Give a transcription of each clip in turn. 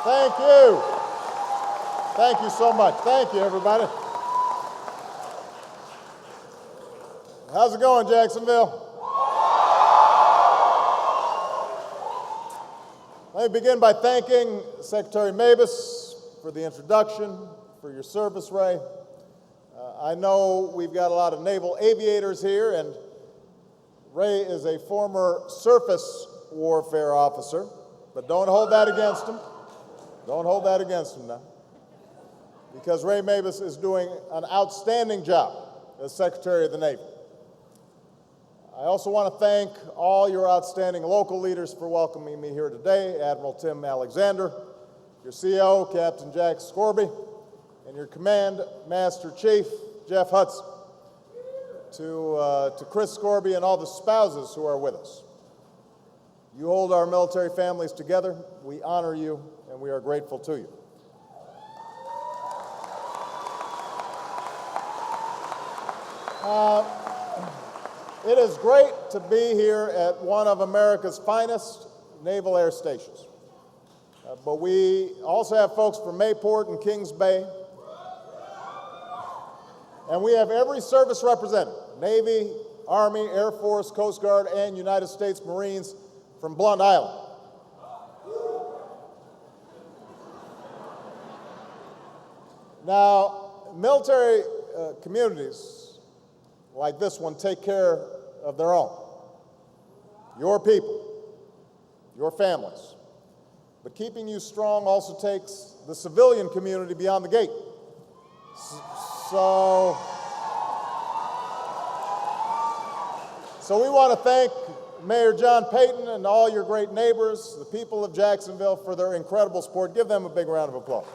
Thank you. Thank you so much. Thank you, everybody. How's it going, Jacksonville? Let me begin by thanking Secretary Mavis for the introduction, for your service, Ray. I know we've got a lot of naval aviators here, and Ray is a former surface warfare officer, but don't hold that against him. Don't hold that against him now, because Ray Mavis is doing an outstanding job as Secretary of the Navy. I also want to thank all your outstanding local leaders for welcoming me here today, Admiral Tim Alexander, your CO, Captain Jack Scorby, and your Command Master Chief, Jeff Hudson, to Chris Scorby and all the spouses who are with us. You hold our military families together. We honor you, and we are grateful to you. It is great to be here at one of America's finest naval air stations. But we also have folks from Mayport and Kings Bay. And we have every service represented, Navy, Army, Air Force, Coast Guard, and United States Marines from Blount Island. Now, military communities like this one take care of their own, your people, your families. But keeping you strong also takes the civilian community beyond the gate. So we want to thank Mayor John Payton and all your great neighbors, the people of Jacksonville, for their incredible support. Give them a big round of applause.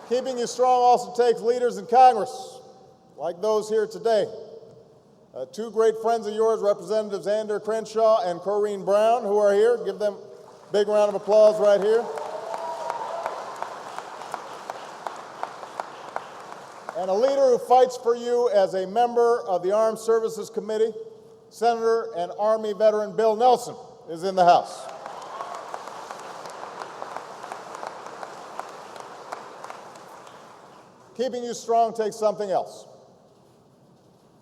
Keeping you strong also takes leaders in Congress, like those here today. Two great friends of yours, Representatives Ander Crenshaw and Corrine Brown, who are here. Give them a big round of applause right here. And a leader who fights for you as a member of the Armed Services Committee, Senator and Army veteran Bill Nelson, is in the House. Keeping you strong takes something else.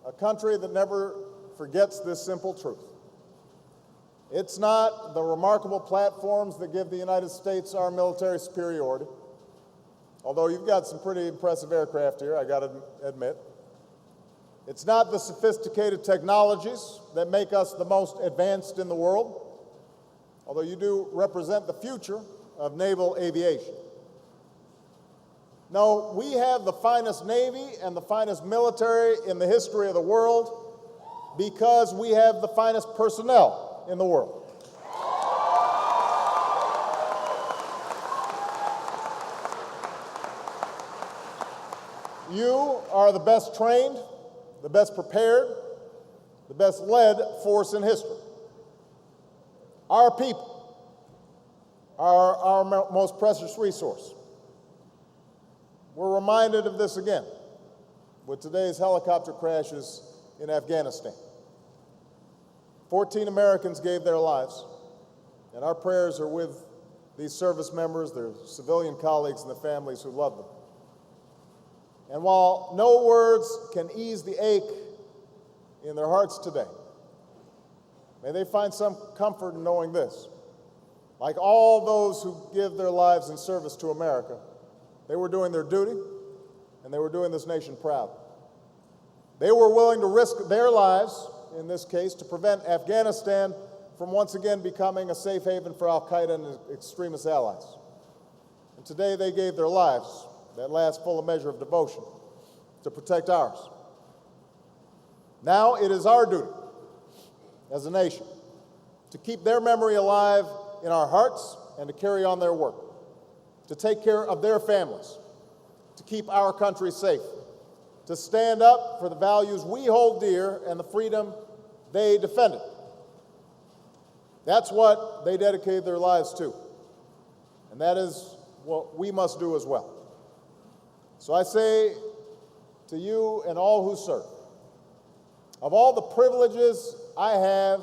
A country that never forgets this simple truth. It's not the remarkable platforms that give the United States our military superiority, although you've got some pretty impressive aircraft here, I got to admit. It's not the sophisticated technologies that make us the most advanced in the world, although you do represent the future of naval aviation. No, we have the finest Navy and the finest military in the history of the world because we have the finest personnel in the world. You are the best trained, the best prepared, the best led force in history. Our people are our most precious resource. We're reminded of this again with today's helicopter crashes in Afghanistan. 14 Americans gave their lives, and our prayers are with these service members, their civilian colleagues, and the families who love them. And while no words can ease the ache in their hearts today, may they find some comfort in knowing this. Like all those who give their lives in service to America, they were doing their duty, and they were doing this nation proud. They were willing to risk their lives, in this case, to prevent Afghanistan from once again becoming a safe haven for al-Qaeda and extremist allies. And today they gave their lives, that last full measure of devotion, to protect ours. Now it is our duty as a nation to keep their memory alive in our hearts and to carry on their work, to take care of their families, to keep our country safe, to stand up for the values we hold dear and the freedom they defended. That's what they dedicated their lives to, and that is what we must do as well. So I say to you and all who serve, Of all the privileges I have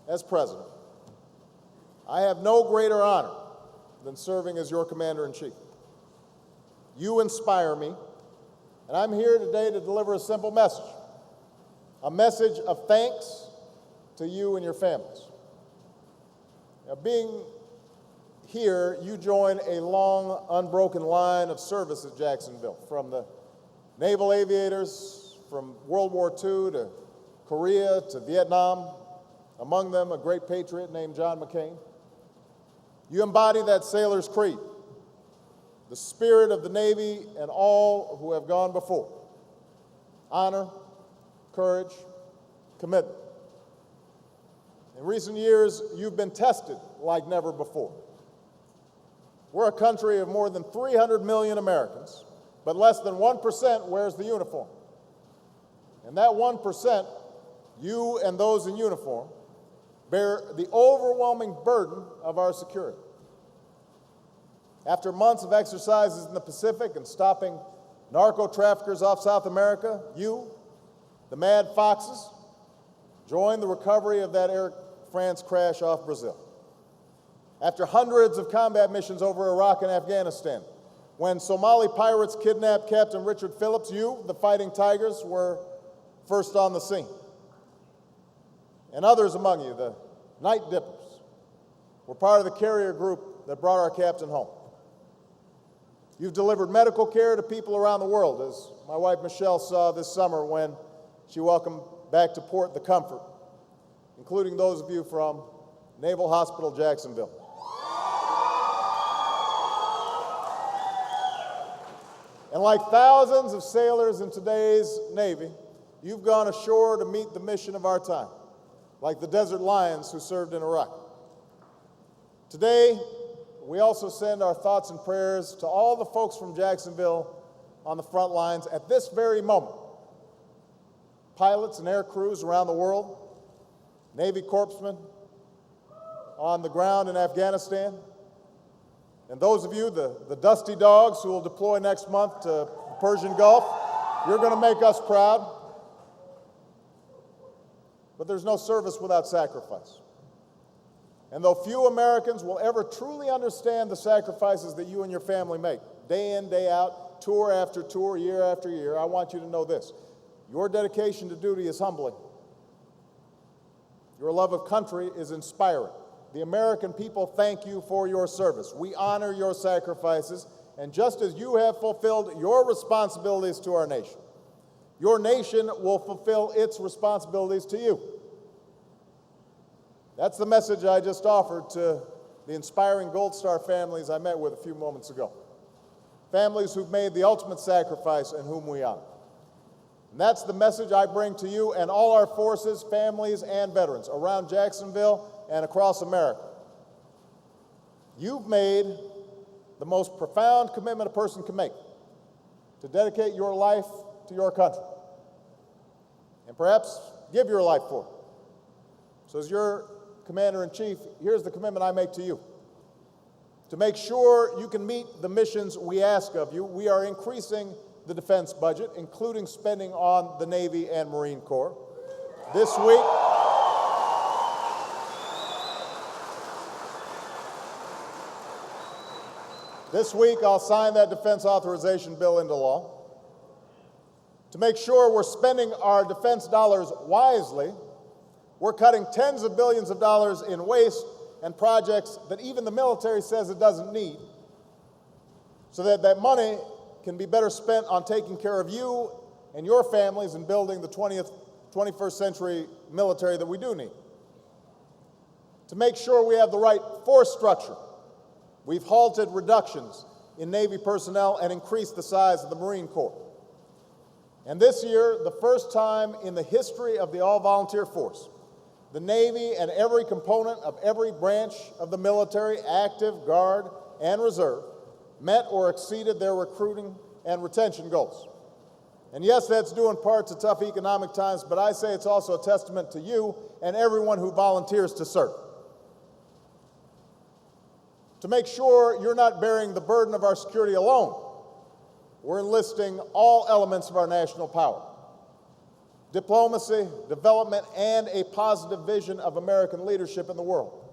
as president, I have no greater honor than serving as your commander-in-chief. You inspire me, and I'm here today to deliver a simple message, a message of thanks to you and your families. Now, being here, you join a long, unbroken line of service at Jacksonville, from the naval aviators, from World War II to Korea to Vietnam, among them a great patriot named John McCain. You embody that sailor's creed, the spirit of the Navy and all who have gone before. Honor, courage, commitment. In recent years, you've been tested like never before. We're a country of more than 300 million Americans, but less than 1% wears the uniform. And that 1%, you and those in uniform, bear the overwhelming burden of our security. After months of exercises in the Pacific and stopping narco-traffickers off South America, you, the Mad Foxes, joined the recovery of that Air France crash off Brazil. After hundreds of combat missions over Iraq and Afghanistan, when Somali pirates kidnapped Captain Richard Phillips, you, the Fighting Tigers, were first on the scene. And others among you, the Night Dippers, were part of the carrier group that brought our captain home. You've delivered medical care to people around the world, as my wife Michelle saw this summer when she welcomed back to port the Comfort, including those of you from Naval Hospital Jacksonville. And like thousands of sailors in today's Navy, you've gone ashore to meet the mission of our time, like the Desert Lions who served in Iraq. Today, we also send our thoughts and prayers to all the folks from Jacksonville on the front lines at this very moment. Pilots and air crews around the world, Navy corpsmen on the ground in Afghanistan, and those of you, the dusty dogs who will deploy next month to the Persian Gulf, you're going to make us proud. But there's no service without sacrifice. And though few Americans will ever truly understand the sacrifices that you and your family make, day in, day out, tour after tour, year after year, I want you to know this. Your dedication to duty is humbling. Your love of country is inspiring. The American people thank you for your service. We honor your sacrifices, and just as you have fulfilled your responsibilities to our nation, your nation will fulfill its responsibilities to you. That's the message I just offered to the inspiring Gold Star families I met with a few moments ago. Families who've made the ultimate sacrifice and whom we honor. And that's the message I bring to you and all our forces, families, and veterans around Jacksonville and across America. You've made the most profound commitment a person can make to dedicate your life to your country, and perhaps give your life for it. So as your Commander-in-Chief, here's the commitment I make to you. To make sure you can meet the missions we ask of you, we are increasing the defense budget, including spending on the Navy and Marine Corps. This week, I'll sign that defense authorization bill into law. To make sure we're spending our defense dollars wisely, we're cutting tens of billions of dollars in waste and projects that even the military says it doesn't need, so that that money can be better spent on taking care of you and your families and building the 21st century military that we do need. To make sure we have the right force structure, we've halted reductions in Navy personnel and increased the size of the Marine Corps. And this year, the first time in the history of the all-volunteer force, the Navy and every component of every branch of the military, active, guard, and reserve, met or exceeded their recruiting and retention goals. And yes, that's due in part to tough economic times, but I say it's also a testament to you and everyone who volunteers to serve. To make sure you're not bearing the burden of our security alone, we're enlisting all elements of our national power. diplomacy, development, and a positive vision of American leadership in the world.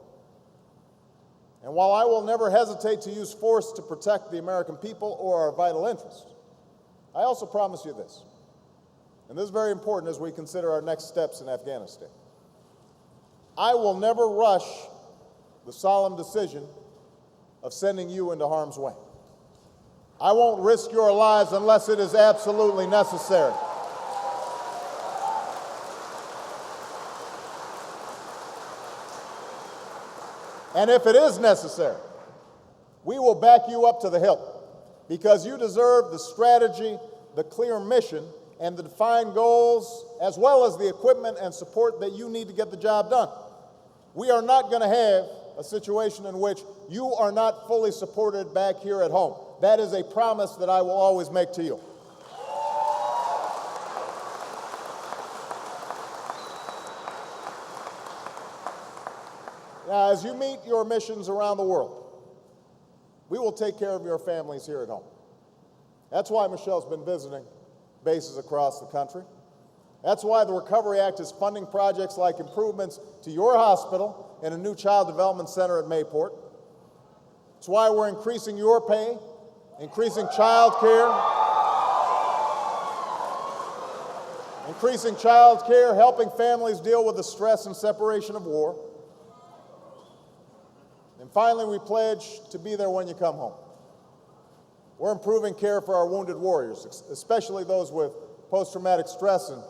And while I will never hesitate to use force to protect the American people or our vital interests, I also promise you this, and this is very important as we consider our next steps in Afghanistan. I will never rush the solemn decision of sending you into harm's way. I won't risk your lives unless it is absolutely necessary. And if it is necessary, we will back you up to the hilt, because you deserve the strategy, the clear mission, and the defined goals, as well as the equipment and support that you need to get the job done. We are not going to have a situation in which you are not fully supported back here at home. That is a promise that I will always make to you. Now, as you meet your missions around the world, we will take care of your families here at home. That's why Michelle's been visiting bases across the country. That's why the Recovery Act is funding projects like improvements to your hospital and a new child development center at Mayport. It's why we're increasing your pay, increasing child care, helping families deal with the stress and separation of war. And finally, we pledge to be there when you come home. We're improving care for our wounded warriors, especially those with post-traumatic stress and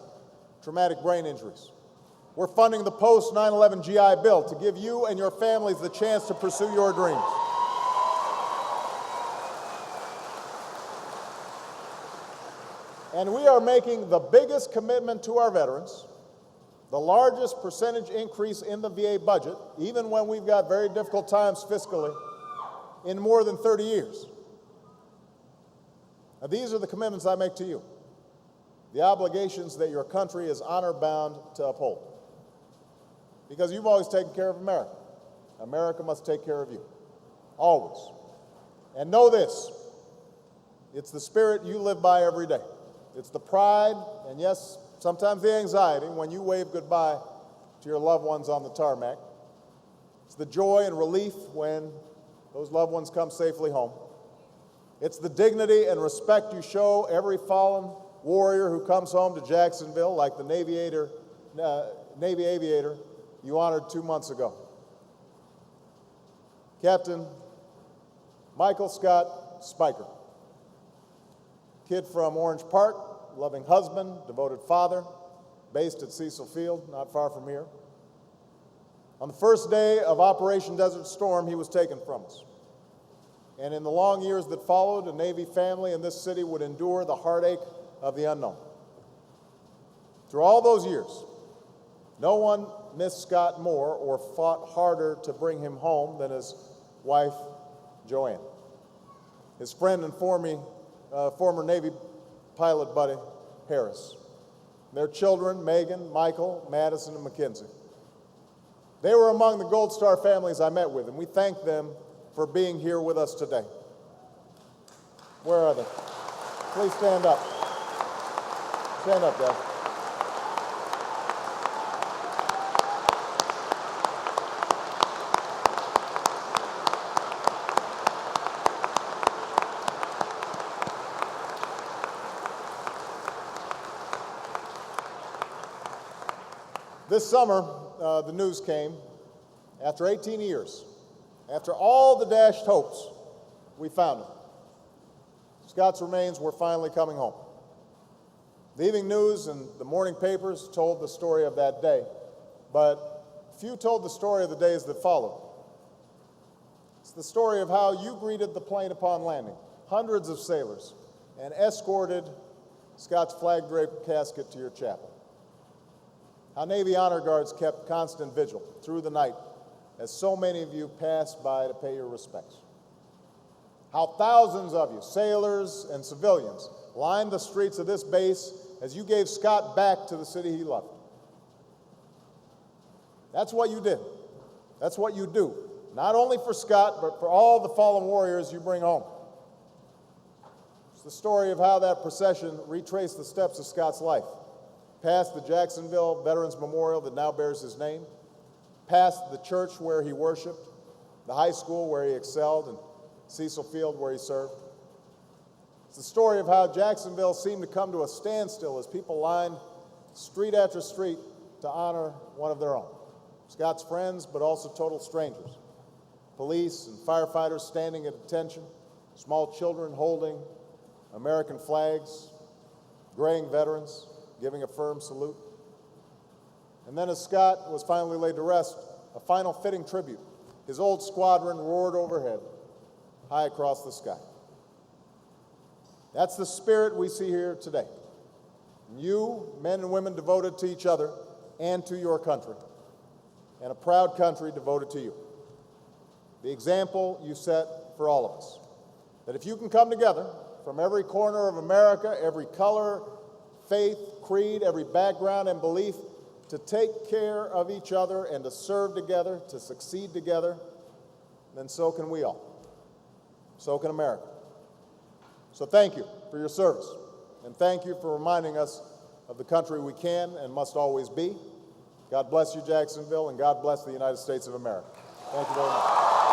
traumatic brain injuries. We're funding the post-9/11 GI Bill to give you and your families the chance to pursue your dreams. And we are making the biggest commitment to our veterans, the largest percentage increase in the VA budget, even when we've got very difficult times fiscally, in more than 30 years. Now, these are the commitments I make to you, the obligations that your country is honor-bound to uphold. Because you've always taken care of America. America must take care of you, always. And know this, it's the spirit you live by every day. It's the pride, and yes, sometimes the anxiety when you wave goodbye to your loved ones on the tarmac. It's the joy and relief when those loved ones come safely home. It's the dignity and respect you show every fallen warrior who comes home to Jacksonville, like the Navy aviator you honored 2 months ago. Captain Michael Scott Spiker, kid from Orange Park, loving husband, devoted father, based at Cecil Field, not far from here. On the first day of Operation Desert Storm, he was taken from us. And in the long years that followed, a Navy family in this city would endure the heartache of the unknown. Through all those years, no one missed Scott more or fought harder to bring him home than his wife, Joanne. His friend and former Navy pilot buddy, Harris. Their children, Megan, Michael, Madison, and Mackenzie. They were among the Gold Star families I met with, and we thank them for being here with us today. Where are they? Please stand up. Stand up, guys. This summer, the news came, after 18 years, after all the dashed hopes, we found him. Scott's remains were finally coming home. The evening news and the morning papers told the story of that day, but few told the story of the days that followed. It's the story of how you greeted the plane upon landing, hundreds of sailors, and escorted Scott's flag-draped casket to your chapel. How Navy honor guards kept constant vigil through the night as so many of you passed by to pay your respects. How thousands of you, sailors and civilians, lined the streets of this base as you gave Scott back to the city he loved. That's what you did. That's what you do, not only for Scott, but for all the fallen warriors you bring home. It's the story of how that procession retraced the steps of Scott's life, past the Jacksonville Veterans Memorial that now bears his name, past the church where he worshiped, the high school where he excelled, and Cecil Field where he served. It's the story of how Jacksonville seemed to come to a standstill as people lined street after street to honor one of their own. Scott's friends, but also total strangers. Police and firefighters standing at attention, small children holding American flags, graying veterans, giving a firm salute. And then as Scott was finally laid to rest, a final fitting tribute. His old squadron roared overhead, high across the sky. That's the spirit we see here today. You, men and women devoted to each other and to your country, and a proud country devoted to you. The example you set for all of us, that if you can come together from every corner of America, every color, faith, creed, every background and belief, to take care of each other and to serve together, to succeed together, then so can we all. So can America. So thank you for your service, and thank you for reminding us of the country we can and must always be. God bless you, Jacksonville, and God bless the United States of America. Thank you very much.